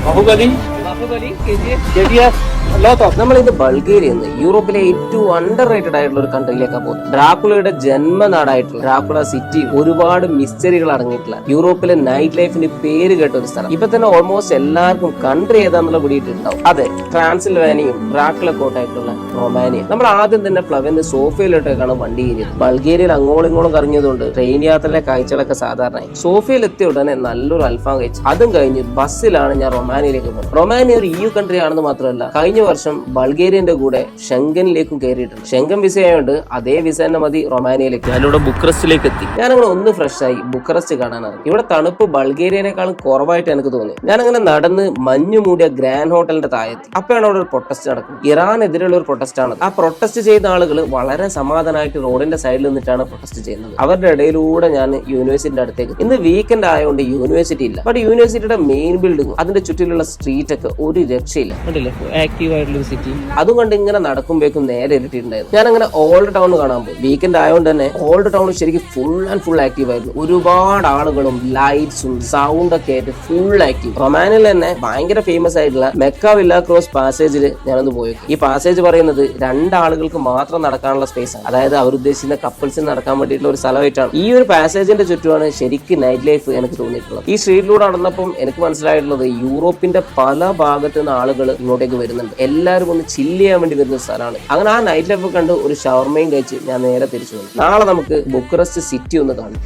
Baahubali, KGF, lot of. നമ്മൾ ഇത് Bulgaria യൂറോപ്പിലെ ഏറ്റവും അണ്ടർ റേറ്റഡ് ആയിട്ടുള്ള ഒരു കൺട്രിയിലേക്കാണ് പോകുന്നത്. ഡ്രാക്കുളയുടെ ജന്മനാടായിട്ടുള്ള ഡ്രാക്കുള സിറ്റി ഒരുപാട് മിസ്റ്ററികൾ അടങ്ങിയിട്ടുള്ള യൂറോപ്പിലെ നൈറ്റ് ലൈഫിന് പേര് കേട്ട ഒരു സ്ഥലം. ഇപ്പൊ തന്നെ ഓൾമോസ്റ്റ് എല്ലാവർക്കും കൺട്രി ഏതാന്നുള്ള പിടിയിട്ടുണ്ടാവും. അതെ, ട്രാൻസിൽവാനിയും ഡ്രാക്കുള കോട്ടായിട്ടുള്ള റൊമാനിയ. നമ്മൾ ആദ്യം തന്നെ ഫ്ലവന് സോഫിയയിലോട്ടേക്കാണ് വണ്ടി കയറിയത്. ബൾഗേറിയയിൽ അങ്ങോളം ഇങ്ങോളം കറങ്ങിയതുകൊണ്ട് ട്രെയിൻ യാത്രയിലെ കാഴ്ചകളൊക്കെ സാധാരണയായി. സോഫിയയിൽ എത്തിയ ഉടനെ നല്ലൊരു അൽഫാം കഴിച്ചു. അതും കഴിഞ്ഞ് ബസ്സിലാണ് ഞാൻ റൊമാനിയയിലേക്ക് പോകുന്നത്. റൊമാനിയ ഒരു EU കൺട്രി ആണെന്ന് മാത്രമല്ല, കഴിഞ്ഞ വർഷം ബൾഗേറിയന്റെ കൂടെ ഷെങ്കനിലേക്കും കയറിയിട്ടുണ്ട്. ഷെങ്കൻ വിസ ആയതുകൊണ്ട് അതേ വിസ തന്നെ മതി റൊമാനിയയിലേക്ക്. ഞാനിവിടെ ബുക്കറസ്റ്റിലേക്ക് എത്തി. ഞാനങ്ങനെ ഒന്ന് ഫ്രഷ് ആയി ബുക്കറസ്റ്റ് കാണാനാണ്. ഇവിടെ തണുപ്പ് ബൾഗേറിയനേക്കാളും കുറവായിട്ട് എനിക്ക് തോന്നി. ഞാനങ്ങനെ നടന്ന് മഞ്ഞു മൂടിയ ഗ്രാൻഡ് ഹോട്ടലിന്റെ താഴെത്തി. അപ്പോഴാണ് അവിടെ ഒരു പ്രൊട്ടസ്റ്റ് നടക്കുന്നത്. ഇറാനെതിരെയുള്ള ഒരു പ്രൊട്ടസ്റ്റ് ആണ്. ആ പ്രൊട്ടസ്റ്റ് ചെയ്ത ആളുകൾ വളരെ സമാധാനമായിട്ട് റോഡിന്റെ സൈഡിൽ നിന്നിട്ടാണ് പ്രൊട്ടസ്റ്റ് ചെയ്യുന്നത്. അവരുടെ ഇടയിലൂടെ ഞാൻ യൂണിവേഴ്സിറ്റിന്റെ അടുത്തേക്ക്. ഇന്ന് വീക്കെൻഡ് ആയതുകൊണ്ട് യൂണിവേഴ്സിറ്റി ഇല്ല. ബട്ട് യൂണിവേഴ്സിറ്റിയുടെ മെയിൻ ബിൽഡിംഗ് അതിന്റെ ചുറ്റിലുള്ള സ്ട്രീറ്റ് ഒക്കെ ഒരു രക്ഷയില്ല. ആക്റ്റീവ് ആയിട്ടുള്ള സിറ്റി. അതുകൊണ്ട് ഇങ്ങനെ നടക്കുമ്പോഴേക്കും നേരെ ഇരുട്ടിയിട്ടുണ്ടായിരുന്നു. ഞാൻ അങ്ങനെ ഓൾഡ് ടൗൺ കാണാൻ പോയി. വീക്കെൻഡ് ആയതുകൊണ്ട് തന്നെ ഓൾഡ് ടൗൺ ശരിക്കും ഫുൾ ആൻഡ് ഫുൾ ആക്റ്റീവ് ആയിരുന്നു. ഒരുപാട് ആളുകളും ലൈറ്റ്സും സൗണ്ട് ഒക്കെ ആയിട്ട് ഫുൾ ആക്റ്റീവ്. റൊമാനിയയിൽ തന്നെ ഭയങ്കര ഫേമസ് ആയിട്ടുള്ള മെക്ക വില്ല ക്രോസ് പാസേജിൽ ഞാനൊന്ന് പോയി. ഈ പാസേജ് പറയുന്നത് രണ്ടാളുകൾക്ക് മാത്രം നടക്കാനുള്ള സ്പേസ് ആണ്. അതായത് അവരുദ്ദേശിക്കുന്ന കപ്പിൾസിന് നടക്കാൻ വേണ്ടിയിട്ടുള്ള ഒരു സ്ഥലമായിട്ടാണ്. ഈ ഒരു പാസേജിന്റെ ചുറ്റുമാണ് ശരിക്കും നൈറ്റ് ലൈഫ് എനിക്ക് തോന്നിയിട്ടുള്ളത്. ഈ സ്ട്രീറ്റിലൂടെ നടന്നപ്പം എനിക്ക് മനസ്സിലായിട്ടുള്ളത് യൂറോപ്പിന്റെ പല ഭാഗത്തു നിന്ന് ആളുകൾ ഇങ്ങോട്ടേക്ക് വരുന്നുണ്ട്. എല്ലാവരും ഒന്ന് ചില്ല് ചെയ്യാൻ വേണ്ടി വരുന്ന സ്ഥലമാണ്. അങ്ങനെ ആ നൈറ്റ് ലൈഫ് കണ്ട് ഒരു ഷവർമയും കഴിച്ച് ഞാൻ നേരെ തിരിച്ചു വന്നു. നാളെ നമുക്ക് ബുക്കറസ്റ്റ് സിറ്റി ഒന്ന് കാണാം.